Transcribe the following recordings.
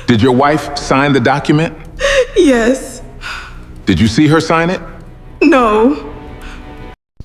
Did your wife sign the document? Yes. Did you see her sign it? No.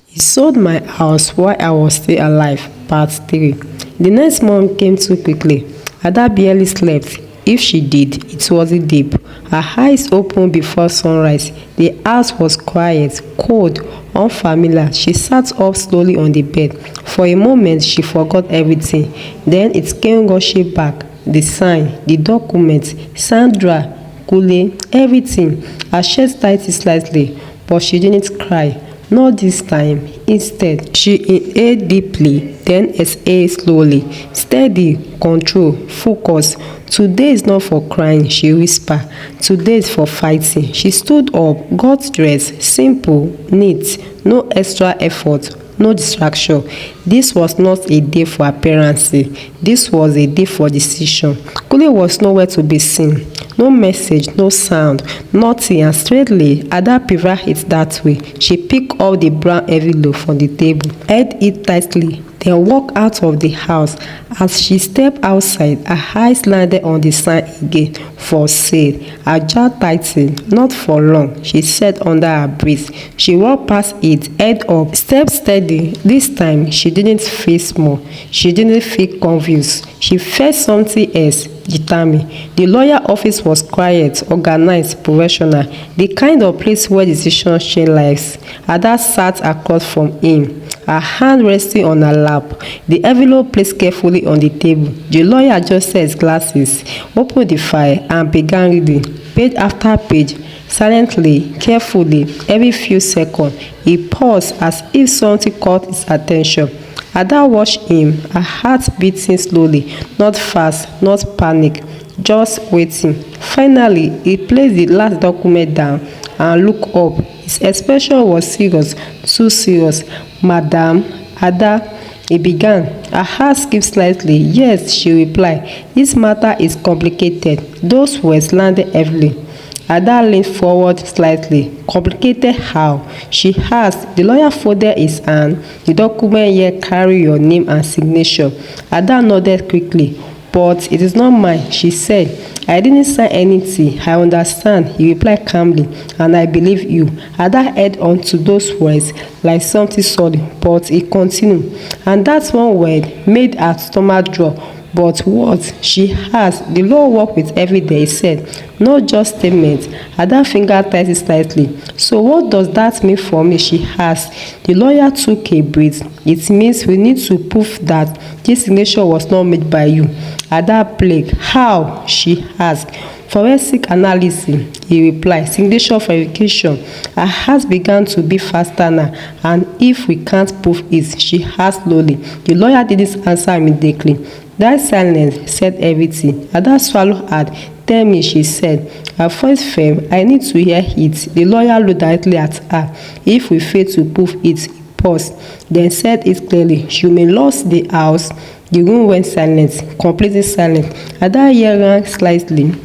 He sold my house while I was still alive. Part 3. The next month came too quickly. Ada barely slept. If she did, it wasn't deep. Her eyes opened before sunrise. The house was quiet, cold, unfamiliar. She sat up slowly on the bed. For a moment, she forgot everything. Then it came rushing back. The sign, the document, Sandra, Kule, everything. Her chest tightened slightly, but she didn't cry. Not this time. Instead, she inhaled deeply, then exhaled slowly. Steady, control, focus. Today is not for crying, she whispered. Today is for fighting. She stood up, got dressed, simple, neat, no extra effort, no distraction. This was not a day for appearances. This was a day for decision. Kule was nowhere to be seen. No message, no sound, nothing, and straightly, Ada preferred it that way. She picked up the brown envelope from the table, held it tightly, then walked out of the house. As she stepped outside, her eyes landed on the sign again, for sale. Her jaw tightened. Not for long, she said under her breath. She walked past it, head up, stepped steady. This time, she didn't feel small. She didn't feel confused. She felt something else, determined. The lawyer office was quiet, organized, professional, the kind of place where decisions change lives. Ada sat across from him, her hand resting on her lap, the envelope placed carefully on the table. The lawyer adjusted his glasses, opened the file, and began reading, page after page, silently, carefully. Every few seconds, he paused as if something caught his attention. Ada watched him, her heart beating slowly, not fast, not panic, just waiting. Finally, he placed the last document down and looked up. His expression was serious, too serious. Madam, Ada, he began. Her heart skipped slightly. Yes, she replied. This matter is complicated. Those words landed heavily. Ada leaned forward slightly. Complicated how? She asked. The lawyer folded his hand. The document here carry your name and signature. Ada nodded quickly. But it is not mine, she said. I didn't sign anything. I understand, he replied calmly, and I believe you. Ada held on to those words like something solid, but he continued. And that one word made her stomach drop. But what? She asked. The law work with every day, he said. Not just statements. Ada finger tightened slightly. So what does that mean for me? She asked. The lawyer took a breath. It means we need to prove that this signature was not made by you. Ada blinked. How? She asked. Forensic analysis, he replied. Signature verification. Her heart began to beat faster now. And if we can't prove it, she asked slowly. The lawyer didn't answer immediately. That silence said everything. Ada swallowed hard. Tell me, she said. Her voice firm. I need to hear it. The lawyer looked directly at her. If we fail to prove it, he paused, then said it clearly. You may lose the house. The room went silent, completely silent. Ada ear rang slightly.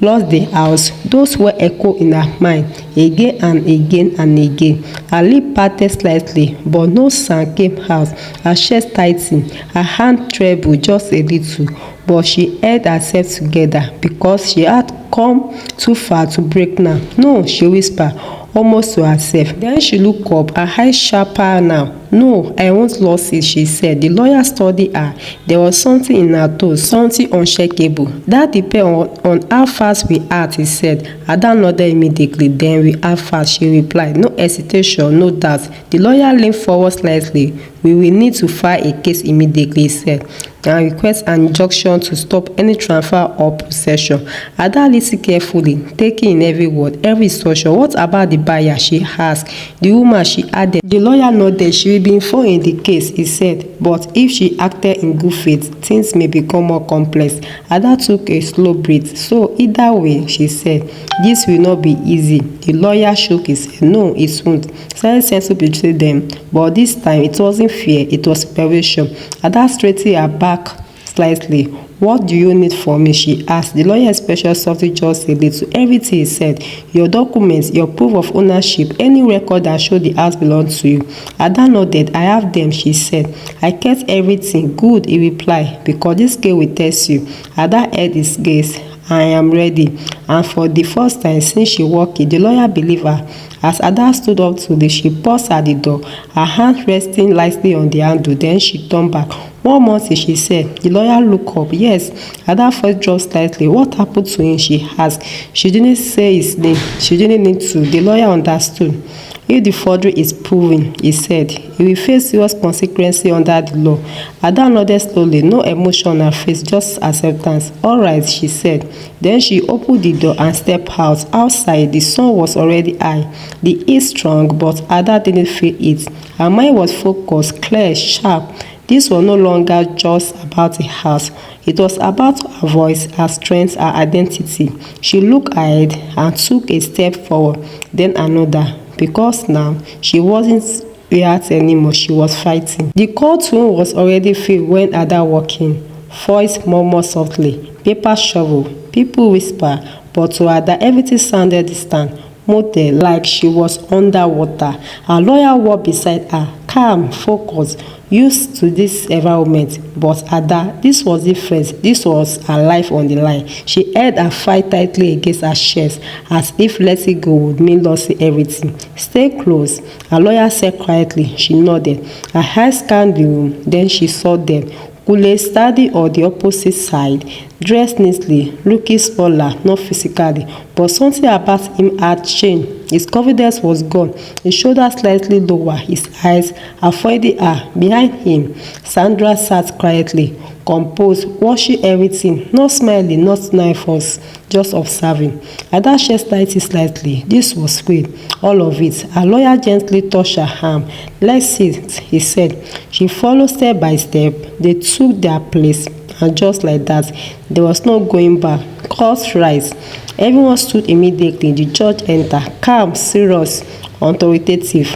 Lost the house. Those were echoed in her mind again and again and again. Her lip parted slightly, but no sound came out. Her chest tightened. Her hand trembled just a little, but she held herself together because she had come too far to break now. No, she whispered, almost to herself. Then she looked up, her eyes sharper now. No, I won't lose it, she said. The lawyer studied her. There was something in her toes, something unshakable. That depends on how fast we act, he said. Ada nodded immediately. Then we act fast, she replied. No hesitation, no doubt. The lawyer leaned forward slightly. We will need to file a case immediately, he said, and request an injunction to stop any transfer or possession. Ada listened carefully, taking in every word, every instruction. What about the buyer? She asked. The woman, she added. The lawyer nodded. She will be informed in the case, he said, but if she acted in good faith, things may become more complex. Ada took a slow breath. So either way, she said, this will not be easy. The lawyer shook his head. No, it won't. Silent sense to betray them, but this time it wasn't fear, it was preparation. Ada straightened her back slightly. What do you need from me? She asked. The lawyer expressed something just a little. Everything he said. Your documents, your proof of ownership, any record that show the house belongs to you. Ada nodded. I have them, she said. I kept everything. Good, he replied, because this case will test you. Ada held his gaze. I am ready. And for the first time since she walked in, the lawyer believed her. As Ada stood up to the, she paused at the door, her hand resting lightly on the handle. Then she turned back. "One more thing," she said. The lawyer looked up. "Yes." Ada's voice dropped slightly. "What happened to him?" she asked. She didn't say his name. She didn't need to. The lawyer understood. "If the forgery is proven," he said, "he will face serious consequences under the law." Ada nodded slowly, no emotion on her face, just acceptance. "All right," she said. Then she opened the door and stepped out. Outside, the sun was already high. The heat strong, but Ada didn't feel it. Her mind was focused, clear, sharp. This was no longer just about the house. It was about her voice, her strength, her identity. She looked ahead and took a step forward, then another. Because now she wasn't react anymore, she was fighting. The courtroom was already filled when Ada walked in. Voice murmured softly, paper shovel, people whisper, but to Ada everything sounded distant, muted, like she was underwater. Her lawyer walked beside her, calm, focused, used to this environment. But Ada, this was different. This was her life on the line. She held her fight tightly against her chest, as if letting go would mean losing everything. "Stay close," her lawyer said quietly. She nodded. Her eyes scanned the room. Then she saw them. Kule standing on the opposite side, dressed neatly, looking smaller, not physically, but something about him had changed. His confidence was gone, his shoulders slightly lower, his eyes avoiding her. Behind him, Sandra sat quietly, composed, watching everything, not smiling, not nervous, just observing. Ada chest tightened slightly. This was sweet, all of it. Her lawyer gently touched her arm. "Let's sit," he said. She followed step by step. They took their place, and just like that, there was no going back. Court rise. Everyone stood immediately. The judge entered, calm, serious, authoritative.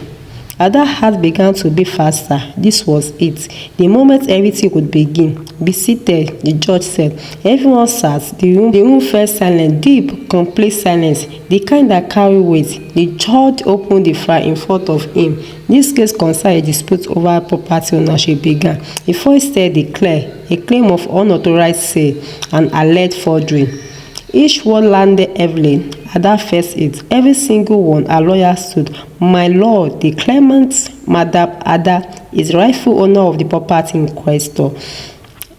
Ada's heart began to beat faster. This was it. The moment everything could begin. "Be seated," the judge said. Everyone sat. The room fell silent, deep, complete silence, the kind that carried weight. The judge opened the file in front of him. This case concerned a dispute over property ownership began. The first said declared a claim of unauthorized sale and alleged forgery. Each word landed heavily. Ada faced it. Every single one. Her lawyer stood. "My lord, the claimant, Madam Ada, is rightful owner of the property in question."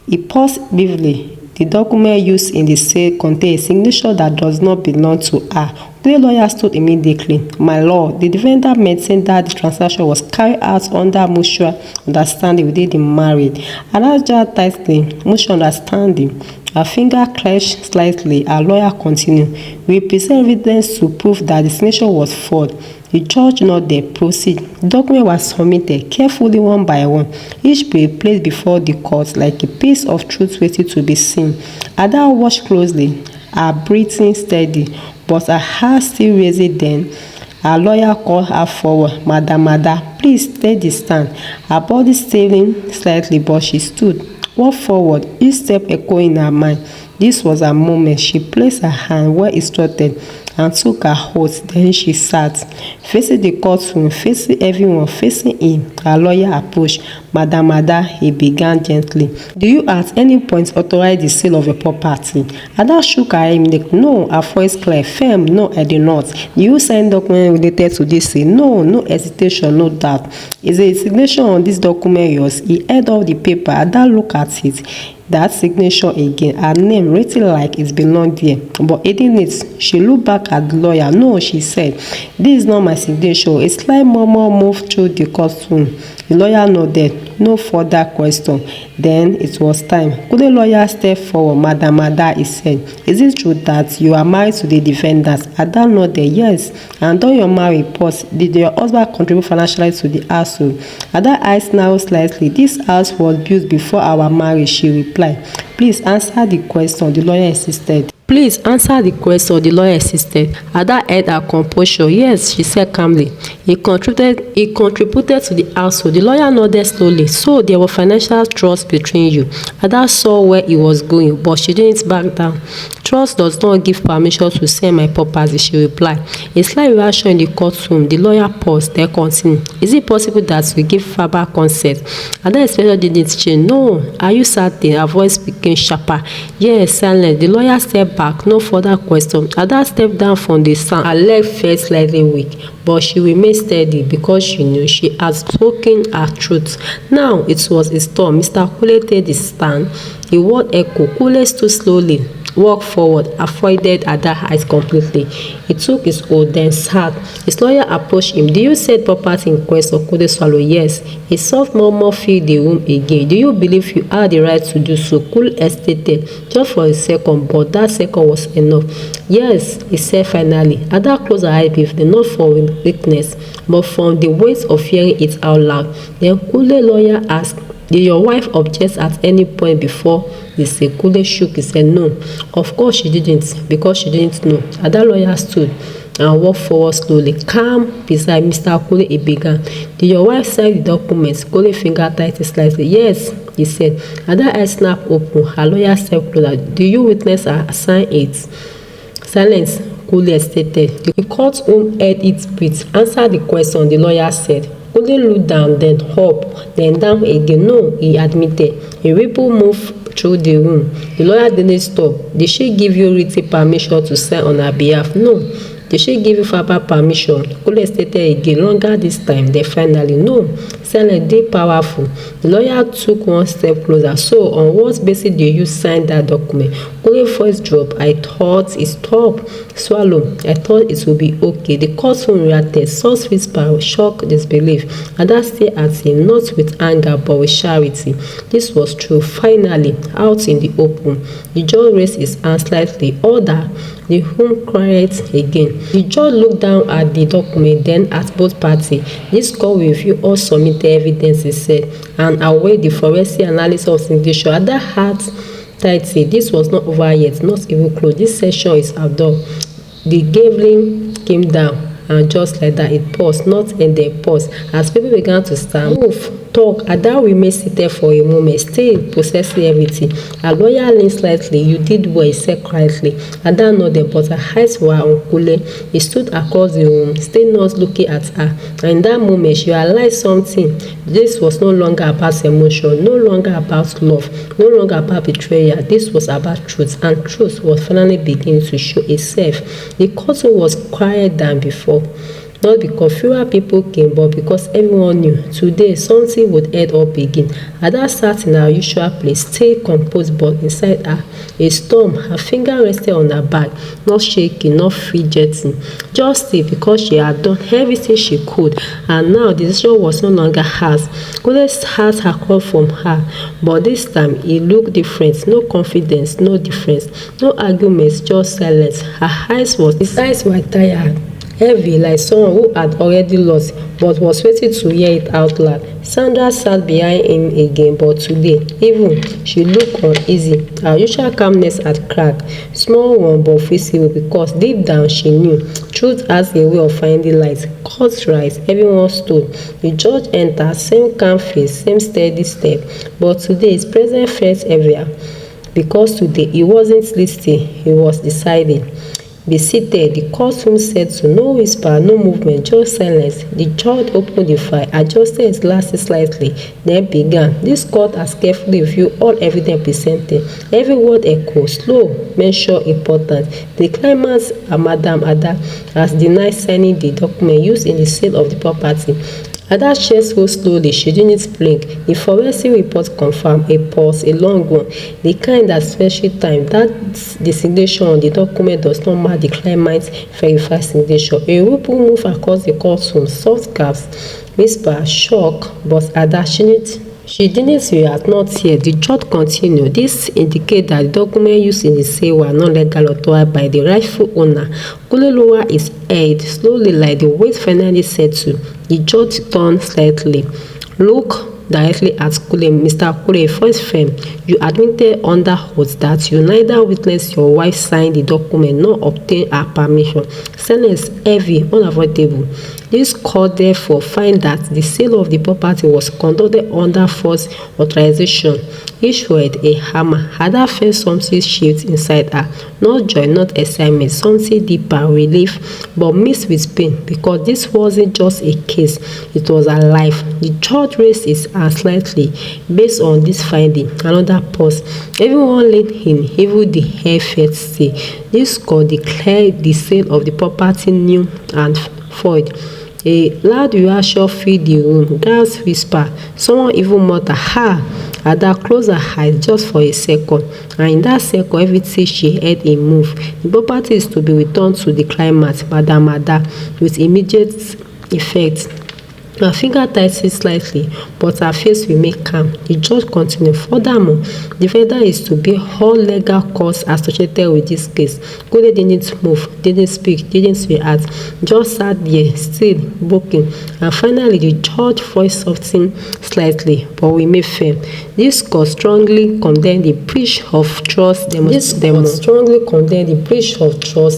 He paused briefly. The document used in the sale contained a signature that does not belong to her. The lawyer stood immediately. "My lord, the defendant maintained that the transaction was carried out under mutual understanding within the married." Ada jabbed tightly. "Mutual understanding." Her finger clenched slightly. Her lawyer continued. "We present evidence to prove that the signature was forged." The judge nodded. "Proceed." The document was submitted carefully one by one, each page placed before the court like a piece of truth waiting to be seen. Ada watched closely, her breathing steady, but her heart still racing. Then her lawyer called her forward. "Madam Ada, please take the stand." Her body stiffened slightly, but she stood. Walked forward, each step echoing in her mind. This was her moment. She placed her hand where it started and took her oath. Then she sat, facing the courtroom, facing everyone, facing him. Her lawyer approached. "Madam Ada," he began gently, "do you at any point authorize the sale of your property?" Ada shook her head. "No." Her voice clear, firm. "No, I did not." "Do you sign document related to this sale?" "No." No hesitation, no doubt. "Is a signature on this document yours?" He held up the paper. Ada looked at it. That signature again, her name written like it belonged there, but hiding it. She looked back at the lawyer. "No," she said, "this is not my signature." A slight murmur moved through the courtroom. The lawyer nodded. No further question. Then it was time. Could the lawyer step forward? "Madam Ada," he said, "is it true that you are married to the defendant?" Ada nodded. "Yes." "And during your marriage, did your husband contribute financially to the household?" Ada's eyes narrowed slightly. "This house was built before our marriage," she replied. "Please answer the question," the lawyer insisted. "Please answer the question," the lawyer insisted. Ada held her composure. "Yes," she said calmly. He contributed to the household." The lawyer nodded slowly. "So there was financial trust between you." Ada saw where he was going, but she didn't back down. Trust does not give permission to sell my property, she replied. A slight reaction in the courtroom. The lawyer paused, then continued. Is it possible that we give verbal consent? Ada expression didn't change. No. Are you certain? Her voice became sharper. Yes, silent. The lawyer stepped back. No further question. Ada stepped down from the stand. Her leg felt slightly weak, but she remained steady because she knew she had spoken her truth. Now it was his turn. Mr. Kule take the stand. The word echoed. Kule stood slowly, walked forward, avoided Ada's eyes completely. He took his oath, then sat. His lawyer approached him. Do you sell property in question? Kule swallowed. Yes. A soft murmur filled the room again. Do you believe you have the right to do so? Kule hesitated just for a second, but that second was enough. Yes, he said finally. Ada closed her eyes briefly, not for weakness, but from the weight of hearing it out loud. Then Kule lawyer asked, did your wife object at any point before this? Kule shook his head. No, of course she didn't, because she didn't know. Ada lawyer stood and walked forward slowly, calm beside Mr. Kule. He began. Did your wife sign the documents? Kule finger tightened slightly. Yes, he said. Ada eyes snapped open. Her lawyer stepped closer. Do you witness her sign it? Silence, Kule stated. The courtroom held its breath. Answer the question, the lawyer said. Kule looked down, then up, then down again. No, he admitted. A ripple moved through the room. The lawyer didn't stop. Did she give you written permission to sign on her behalf? No. Did she give you verbal permission? Kule stated again, longer this time. Then finally, no. Silent, deep, powerful. The lawyer took one step closer. So, on what basis did you sign that document? Kule's voice dropped. I thought it stopped. Swallow. I thought it would be okay. The courtroom reacted. Soft whisper, shock, disbelief. Ada stared at him, not with anger, but with charity. This was true. Finally, out in the open. The judge raised his hand slightly. Order. The room cried again. The judge looked down at the document, then at both parties. This court will review all submitted evidence, he said, and await the forensic analysis of signature. Ada had tightly. This was not over yet, not even close. This session is outdoor. The gaveling came down, and just like that, it paused, not ended, paused. As people began to stand, move, talk. Ada remained seated for a moment, still processing everything. Her lawyer leaned slightly. You did well, he said quietly. Ada nodded, but her eyes were on Kule. He stood across the room, still not looking at her. And in that moment, she realized something. This was no longer about emotion, no longer about love, no longer about betrayal. This was about truth, and truth was finally beginning to show itself. The courtroom was quieter than before. Not because fewer people came, but because everyone knew today something would end up begin. Ada sat in her usual place, still composed, but inside her a storm. Her finger rested on her back, not shaking, not fidgeting, just still, because she had done everything she could, and now the decision was no longer hers. Kule's heart had come from her, but this time it looked different. No confidence, no difference, no arguments, just silence. His eyes were tired, heavy, like someone who had already lost but was waiting to hear it out loud. Sandra sat behind him again, but today, even, she looked uneasy. Her usual calmness had cracked, small one but visible, because deep down she knew truth has a way of finding light. Court rise, everyone stood. The judge entered, same calm face, same steady step, but today his presence felt heavier, because today he wasn't listening, he was deciding. Be seated, the courtroom said so. No whisper, no movement, just silence. The judge opened the file, adjusted his glasses slightly, then began. This court has carefully reviewed all evidence presented. Every word echoed, slow, measured, important. The claimant, Madam Ada, has denied signing the document used in the sale of the property. Ada's chest rose slowly. She didn't blink. The forensic report confirmed a pause, a long one, the kind that special time that the signature on the document does not match the claimant's verified signature. A ripple moved across the courtroom, soft gasps, whisper, shock, but Ada she didn't react, not yet. The judge continued. This indicates that the documents used in the sale were not legal or authorized by the rightful owner. Kule lowered his head slowly, like the weight finally settled. The judge turned slightly. Look, directly at Kule. Mr. Kule, first firm, you admitted under oath that you neither witnessed your wife sign the document nor obtain her permission. Sentence heavy, unavoidable. This court therefore find that the sale of the property was conducted under false authorization. Issued a hammer. Ada felt something shift inside her. Not joy, not excitement, something deeper, relief, but mixed with pain, because this wasn't just a case, it was her life. The judge raised his hand slightly based on this finding. Another pause. Everyone leaned in, even the hair felt still. This court declared the sale of the property new and void. A loud reaction filled the room. Girls whisper. Someone even muttered, "Ha!" Ada closed her eyes just for a second, and in that second, everything she heard a move. The property is to be returned to the claimant, Madam Ada, with immediate effect. Her finger tightened slightly, but her face remained calm. The judge continued. Furthermore, the defendant is to bear all legal costs associated with this case. Kule didn't move, didn't speak, didn't react, just sat there, still broken. And finally, the judge voice softened slightly, but remained firm. This court strongly condemned the breach of trust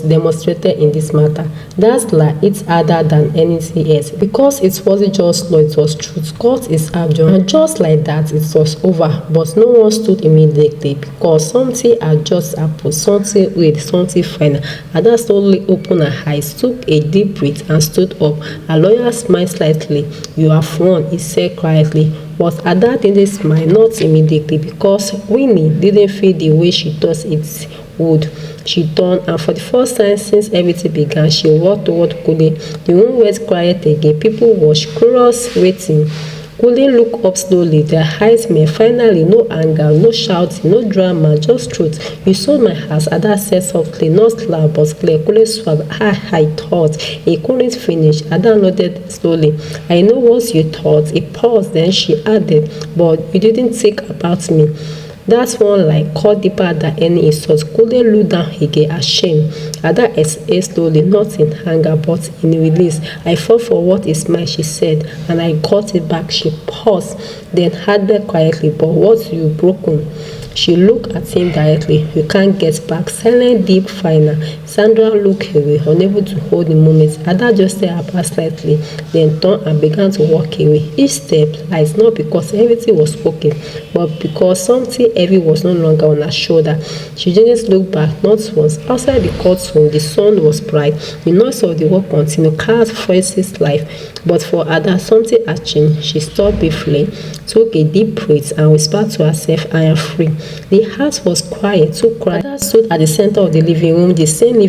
demonstrated in this matter. That's like it's other than anything else, because it wasn't just law, it was truth. Court is abject, and just like that, it was over. But no one stood immediately, because something had just happened, something real, something final. Ada slowly opened her eyes, took a deep breath, and stood up. Her lawyer smiled slightly. "You have won," he said quietly. But Ada didn't smile, not immediately, because Winnie didn't feel the way she thought it would. She turned, and for the first time since everything began, she walked toward Kule. The room went quiet again. People watched, curious, waiting. Kule looked up slowly. Their eyes met. Finally, no anger, no shouting, no drama, just truth. "You sold my house," Ada said softly, not loud but clear. Kule swallowed. I thought." He couldn't finish. Ada nodded slowly. "I know what you thought." He paused, then she added, "But you didn't think about me." That's one line cut deeper than any insult. Kule looked down again, ashamed. Ada exhaled slowly, not in anger, but in release. "I fought for what is mine," she said, "and I got it back." She paused, then added quietly, "But what you've broken." She looked at him directly. "You can't get back." Silent, deep, final. Sandra looked away, unable to hold the moment. Ada just stepped apart slightly, then turned and began to walk away. Each step lies not because everything was spoken, but because something heavy was no longer on her shoulder. She didn't look back, not once. Outside the courtroom, the sun was bright. The noise of the work continued, cars, voices, life. But for Ada, something had changed. She stopped briefly, took a deep breath, and whispered to herself, "I am free." The house was quiet, too quiet. Ada stood at the center of the living room, the same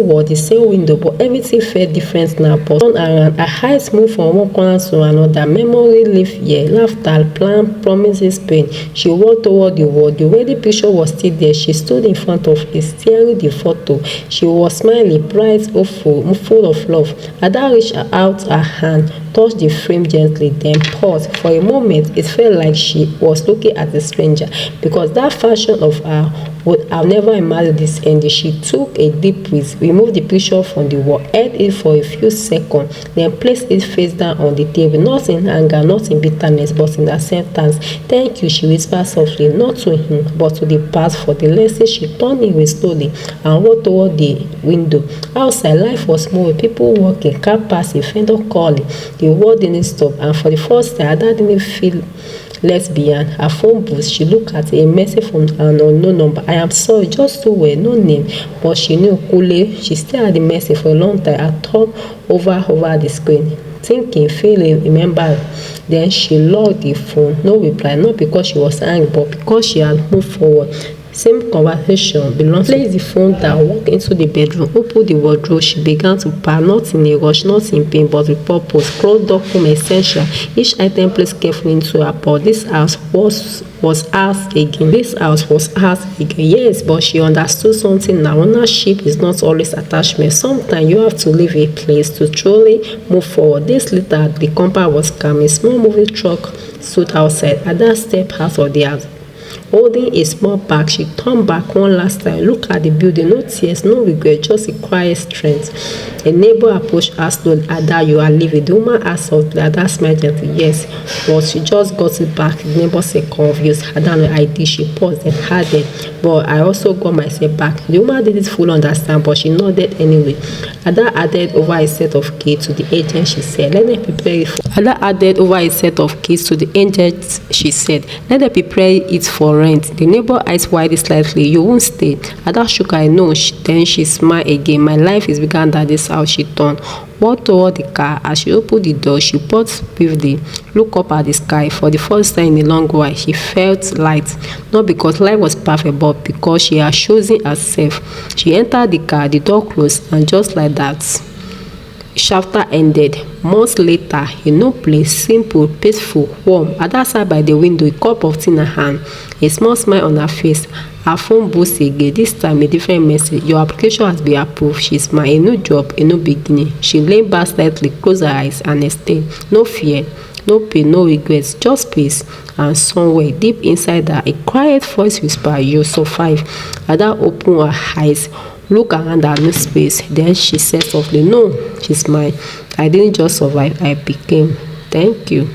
wall, the same window, but everything felt different now. But turned around, her eyes moved from one corner to another. Memory lived here, laughter, plan, promises, pain. She walked toward the wall. The wedding picture was still there. She stood in front of it, staring the photo. She was smiling, bright, hopeful, full of love. Ada reached out her hand, touched the frame gently, then paused. For a moment, it felt like she was looking at a stranger, because that version of her would have never imagined this ending. She took a deep breath, removed the picture from the wall, held it for a few seconds, then placed it face down on the table, not in anger, not in bitterness, but in acceptance. "Thank you," she whispered softly, not to him, but to the past for the lesson. She turned away slowly and walked toward the window. Outside, life was moving, people walking, car passing, vendor calling. The world didn't stop, and for the first time, Ada didn't feel left behind. Her phone booth, she looked at a message from an unknown number. "I am sorry, just so well, no name." But she knew Kule. She stared at the message for a long time. Her thumb over the screen, thinking, feeling, remember. Then she locked the phone. No reply, not because she was angry, but because she had moved forward. Same conversation belongs. Placed the phone down, walked into the bedroom, opened the wardrobe. She began to pack, not in a rush, not in pain, but with purpose. Clothes, documents, essential. Each item placed carefully into her purse. This house was hers again. Yes, but she understood something now. Ownership is not always attachment. Sometimes you have to leave a place to truly move forward. Days later, the compound was calm. A small moving truck stood outside. Ada stepped out of the house. Holding a small bag, she turned back one last time, looked at the building. No tears, no regret, just a quiet strength. A neighbor approached her slowly. Ada, you are leaving. The woman asked softly. Ada smiled gently. Yes, but she just got it back. The neighbor said confused. Ada, no, I did. She paused and added, but I also got myself back. The woman didn't fully understand, but she nodded anyway. Ada added over a set of keys to the agent, she said. Let them prepare it for Ada added over a set of keys to the agent, she said. Let them prepare it for rent. The neighbor eyes widened slightly. You won't stay. Ada shook her no. Then she smiled again. My life is bigger than this house, she turned. Walked toward the car. As she opened the door, she paused briefly, looked up at the sky. For the first time in a long while, she felt light. Not because life was perfect, but because she had chosen herself. She entered the car, the door closed, and just like that, chapter ended. Months later, in no place, simple, peaceful, warm. Ada sat by the window, a cup of tea in her hand, a small smile on her face. Her phone buzzed again, this time a different message. Your application has been approved. She smiled. A new job, a new beginning. She leaned back slightly, closed her eyes, and explained. No fear, no pain, no regrets, just peace. And somewhere deep inside her, a quiet voice whispered, you survive. Ada opened her eyes, looked around her new space. Then she said softly, no. She smiled. I didn't just survive, I became. Thank you.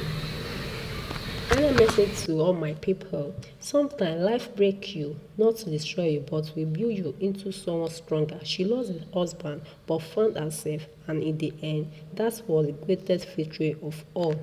Another message to all my people. Sometimes life breaks you, not to destroy you, but will build you into someone stronger. She lost her husband, but found herself, and in the end, that was the greatest victory of all.